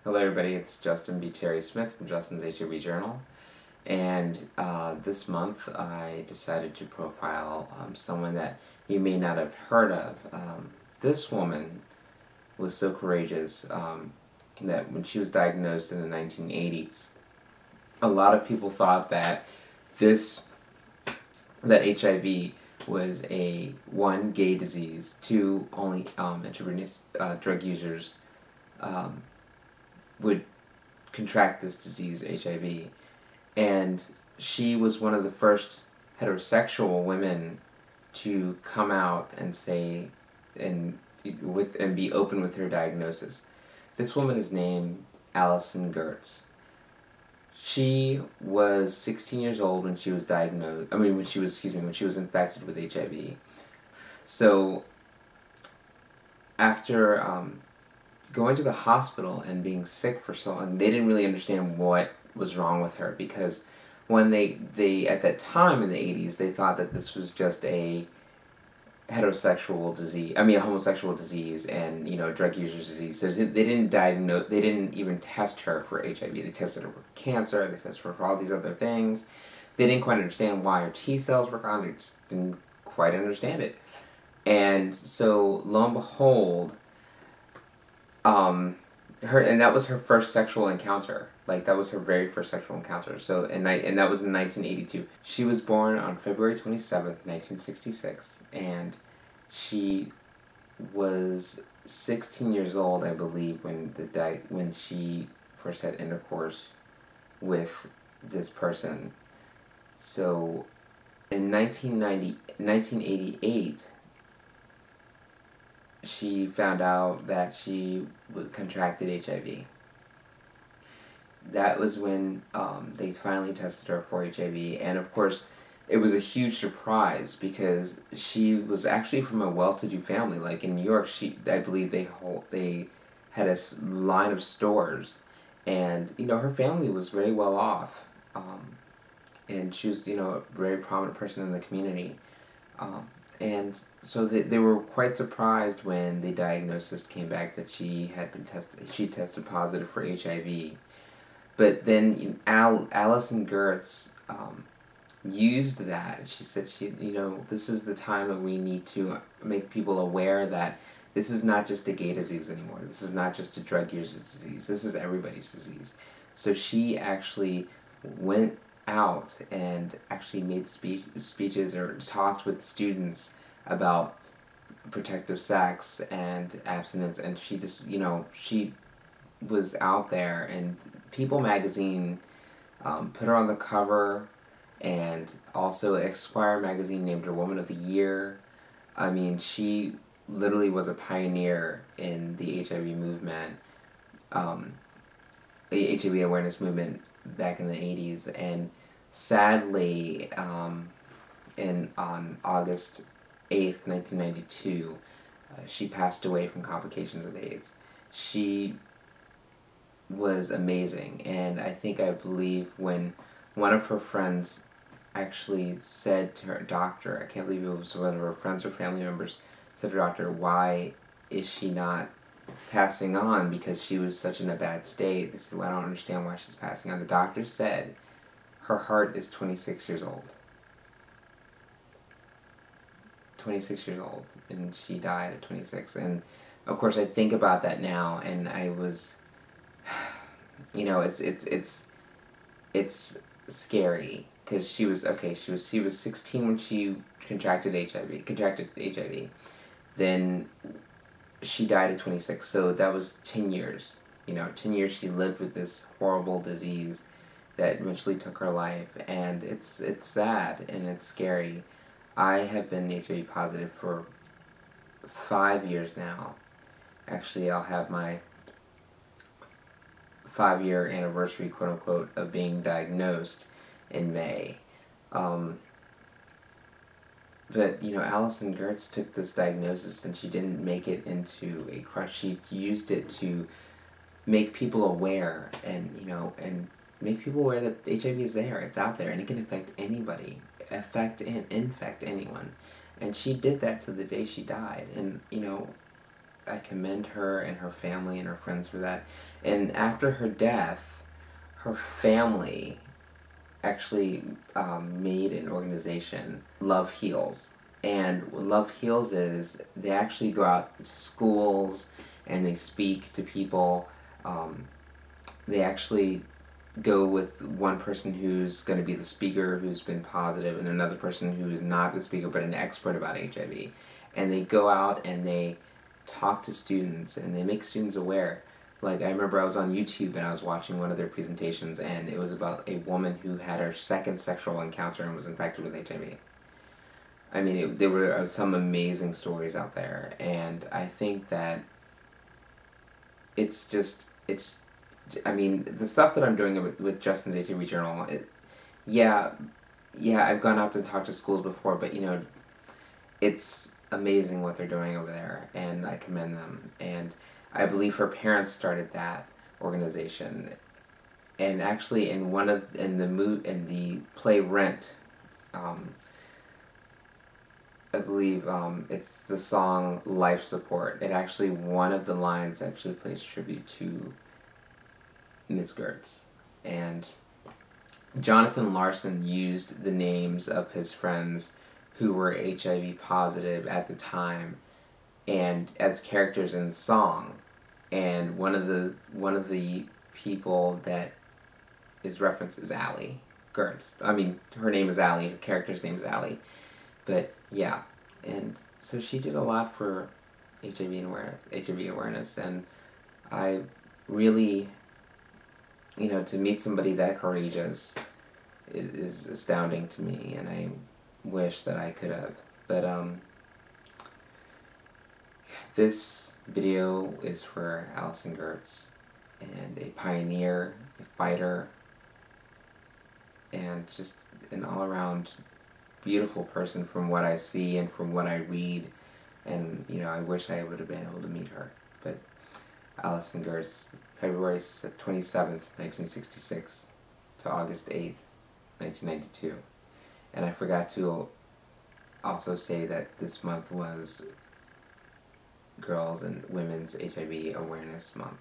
Hello everybody, it's Justin B. Terry Smith from Justin's HIV Journal, and this month I decided to profile someone that you may not have heard of. This woman was so courageous that when she was diagnosed in the 1980s, a lot of people thought that HIV was a one, gay disease, two, only intravenous drug users would contract this disease, HIV. And she was one of the first heterosexual women to come out and say and be open with her diagnosis. This woman is named Alison Gertz. She was 16 years old when she was diagnosed. When she was infected with HIV. So after going to the hospital and being sick for so long, they didn't really understand what was wrong with her, because when they at that time in the 80s, they thought that this was just a homosexual disease and, drug users disease. So they didn't even test her for HIV. They tested her for cancer, they tested her for all these other things. They didn't quite understand why her T cells were gone, they just didn't quite understand it. And so, lo and behold, that was her first sexual encounter. That was her very first sexual encounter. So, and that was in 1982. She was born on February 27th, 1966, and she was 16 years old, I believe, when she first had intercourse with this person. So, in 1988, she found out that she contracted HIV. That was when they finally tested her for HIV, and of course, it was a huge surprise because she was actually from a well-to-do family. Like in New York, I believe they had a line of stores, and her family was very well off, and she was a very prominent person in the community. And so they were quite surprised when the diagnosis came back that she tested positive for HIV. But then Alison Gertz used that. She said this is the time that we need to make people aware that this is not just a gay disease anymore. This is not just a drug user's disease. This is everybody's disease. So she actually went out and actually made speeches or talked with students about protective sex and abstinence, and she just, she was out there, and People magazine put her on the cover, and also Esquire magazine named her Woman of the Year. She literally was a pioneer in the HIV movement, the HIV awareness movement back in the 80s, and sadly, on August 8th, 1992, she passed away from complications of AIDS. She was amazing, and I believe when one of her friends actually said to her doctor, I can't believe it was one of her friends or family members, said to her doctor, why is she not passing on, because she was such in a bad state. They said, well, I don't understand why she's passing on. The doctor said her heart is 26 years old. 26 years old, and she died at 26. And of course, I think about that now, and I was, it's scary, because she was 16 when she contracted HIV. Then she died at 26, so that was 10 years. 10 years she lived with this horrible disease that eventually took her life, and it's sad and it's scary. I have been HIV positive for 5 years now. Actually, I'll have my 5-year anniversary, quote unquote, of being diagnosed in May. But, Alison Gertz took this diagnosis, and she didn't make it into a crutch. She used it to make people aware, and make people aware that HIV is there, it's out there, and it can affect anybody, affect and infect anyone. And she did that to the day she died. And, I commend her and her family and her friends for that. And after her death, her family actually made an organization, Love Heals. And what Love Heals is, they actually go out to schools and they speak to people. They actually go with one person who's going to be the speaker who's been positive, and another person who is not the speaker but an expert about HIV. And they go out and they talk to students and they make students aware. Like, I remember I was on YouTube and I was watching one of their presentations, and it was about a woman who had her second sexual encounter and was infected with HIV. I mean, there were some amazing stories out there, and I think that it's I mean, the stuff that I'm doing with Justin's HIV Journal, yeah, I've gone out to talk to schools before, but, you know, it's amazing what they're doing over there, and I commend them. And I believe her parents started that organization, and actually in the play Rent, I believe it's the song Life Support. It actually, one of the lines actually plays tribute to Ms. Gertz. And Jonathan Larson used the names of his friends who were HIV positive at the time and as characters in the song. And one of the people that is referenced is Allie Gertz. I mean, her name is Allie, her character's name is Allie. But yeah, and so she did a lot for HIV awareness, and I really, you know, to meet somebody that courageous is astounding to me, and I wish that I could have. But this video is for Alison Gertz, and a pioneer, a fighter, and just an all-around beautiful person from what I see and from what I read. And, you know, I wish I would have been able to meet her. But Alison Gertz, February 27th, 1966 to August 8th, 1992. And I forgot to also say that this month was Girls and Women's HIV Awareness Month.